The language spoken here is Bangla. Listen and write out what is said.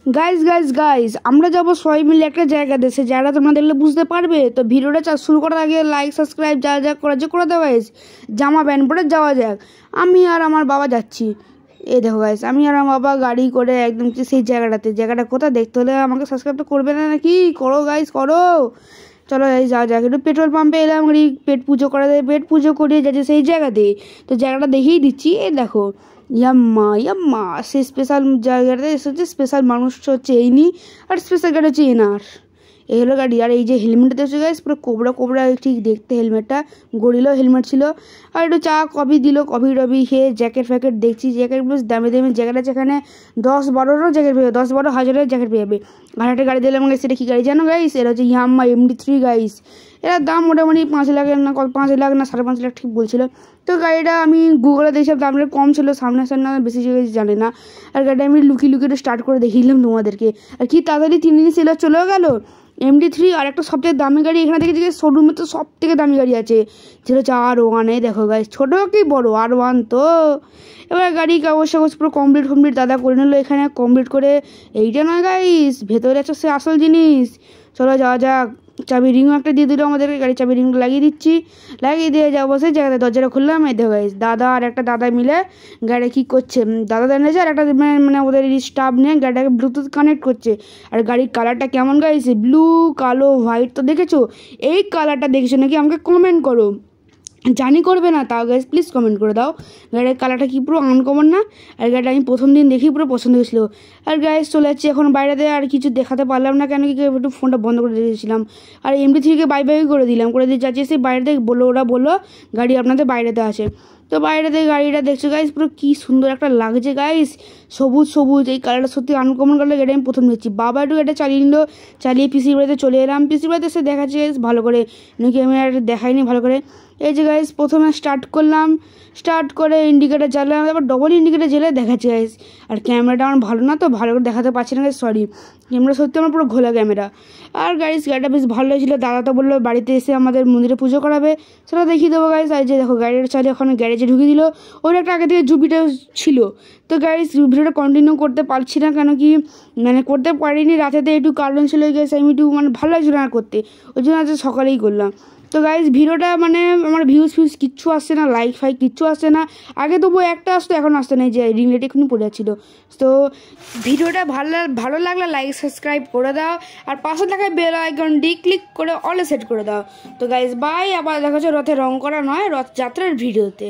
গাইজ গাইজ গাইজ আমরা যাবো সবাই মিলে একটা জায়গা দেশে, যারা তোমরা দেখলে বুঝতে পারবে। তো ভিডিওটা শুরু করার আগে লাইক সাবস্ক্রাইব যা করা যে করে দাও গাইজ। জামা প্যান্ট পরে যাওয়া যাক। আমি আর আমার বাবা যাচ্ছি। এই দেখো গাইজ, আমি আর আমার বাবা গাড়ি করে একদম সেই জায়গাটা কোথায় দেখতে হলে আমাকে সাবস্ক্রাইবটা করবে না নাকি? করো গাইজ করো। চলো গাইজ যাওয়া যাক। একটু পেট্রোল পাম্পে এলাম, পেট পুজো করা যায়, পেট পুজো করিয়ে যাচ্ছে সেই জায়গাতে। তো জায়গাটা দেখিয়ে দিচ্ছি। এই দেখো ইয়াম্মা সেই স্পেশাল জায়গাটাতে এসেছে। স্পেশাল মানুষ হচ্ছে এই নি, আর স্পেশাল গাড়ি হচ্ছে এনার। এই হলো গাড়ি। আর এই যে হেলমেটটা দেখছো গাইস, পুরো কোবরা ঠিক দেখতে হেলমেটটা। গরিলাও হেলমেট ছিল। আর একটু চা কফি দিল, কফি টফি খেয়ে জ্যাকেট ফ্যাকেট দেখছি। জ্যাকেট বেশ দামি জ্যাকেট আছে এখানে। 10-12 জ্যাকেট পেয়ে যাবে, 10-12 হাজারের জ্যাকেট পেয়ে যাবে। আর একটা গাড়ি দিলাম গাইস, সেটা কি গাড়ি জানো গাইস? এটা হচ্ছে ইয়াম্মা MD3 গাইস। এটার দাম মোটামুটি 5 লাখের না 5 লাখ না 5.5 লাখ ঠিক বলছিল। তো গাড়িটা আমি গুগলে দেখছিলাম, দামটা কম ছিল, সামনে বেশি জানি না। আর গাড়িটা আমি লুকিয়ে স্টার্ট করে দেখিলাম তোমাদেরকে। আর কি তাড়াতাড়ি 3 দিন সেল চলেও গেল। MD3 আর একটা সবথেকে দামি গাড়ি এখানে দেখেছি, শোরুমে তো সব থেকে দামি গাড়ি আছে, যেটা হচ্ছে R1। দেখো গাইস, ছোটো কি বড়ো R1। তো এবার গাড়ি কাগজ পুরো কমপ্লিট দাদা করে নিল এখানে। কমপ্লিট করে এইটা নয় গাইস, ভেতরে আছে সে আসল জিনিস। চলো যাওয়া যাক। চাবি রিংও একটা দিয়ে দিল আমাদেরকে, গাড়ি চাবি রিংটা লাগিয়ে দিচ্ছি। লাগিয়ে দিয়ে যাবো সেই জায়গাতে। দরজাটা খুললাম। এই দেখো গাইস, দাদা আর একটা দাদা মিলে গাড়ি কী করছে, দাদা এনেছে আর একটা মানে ওদের স্টাফ নিয়ে গাড়িটাকে ব্লুটুথ কানেক্ট করছে। আর গাড়ির কালারটা কেমন গাইস? ব্লু কালো হোয়াইট। তো দেখেছো? এই কালারটা দেখেছো নাকি? আমাকে কমেন্ট করো। জানি করবে না, তাও গাইস প্লিজ কমেন্ট করে দাও। গাড়ির কালারটা কি পুরো আনকমন না? আর গাড়িটা আমি প্রথম দিন দেখি পুরো পছন্দ হয়েছিল। আর গাইস চলে যাচ্ছি এখন বাইরেতে। আর কিছু দেখাতে পারলাম না, কেন কি একটু ফোনটা বন্ধ করে দিয়েছিলাম। আর MD3কে বাই করে দিলাম, করে দিয়ে যাচ্ছি সেই বাইরেতে। ওরা বললো গাড়ি আপনাদের বাইরেতে আছে। তো বাইরেতে গাড়িটা দেখছো গাইস, পুরো কি সুন্দর একটা লাগছে গাইস, সবুজ। এই কালারটা সত্যি আনকমন কালার। গাড়ি আমি প্রথম দেখছি। বাবা একটু এটা চালিয়ে নিল, চালিয়ে পিসির বাড়িতে চলে এলাম। পিসির বাড়িতে এসে দেখাচ্ছি গাইস ভালো করে, নাকি আমি আর দেখাইনি ভালো করে। এই যে গাইস প্রথমে স্টার্ট করলাম, স্টার্ট করে ইন্ডিকেটার জ্বালাম, তারপর ডবল ইন্ডিকেটার জ্বালে দেখাচ্ছি গাইস। আর ক্যামেরাটা আমার ভালো না, তো ভালো করে দেখাতে পারছি না গাইস, সরি। ক্যামেরা সত্যি আমার পুরো ঘোলা ক্যামেরা। আর গাড়িটা বেশ ভালো হয়েছিল। দাদা তো বললো বাড়িতে এসে আমাদের মন্দিরে পুজো করাবে, সেটা দেখিয়ে দেবো গাইস। আর যে দেখো গাড়িটা চালিয়ে ওখানে গ্যারেজে ঢুকিয়ে দিল। ওর একটা আগে থেকে জুপিটা ছিল। তো গাইস ভিডিওটা কন্টিনিউ করতে পারছি না, কেন কি মানে করতে পারিনি রাতেতে, একটু কারণ ছিল গাইস। আমি একটু মানে ভালো লাগছিল না করতে, ওই জন্য আজকে সকালেই করলাম। তো গাইজ ভিডিওটা মানে আমার ভিউজ কিচ্ছু আসছে না, লাইক ফাইক কিচ্ছু আসছে না। আগে তবু একটা আসতো, এখন আসতে নেই, যে রিং লাইট এখনই পড়ে যাচ্ছিল। তো ভিডিওটা ভালো লাগলে লাইক সাবস্ক্রাইব করে দাও, আর পাশে থাকা বেল আইকনটি ক্লিক করে অলে সেট করে দাও। তো গাইজ বাই, আবার দেখা যাচ্ছে রথে রং করা নয়, রথযাত্রার ভিডিওতে।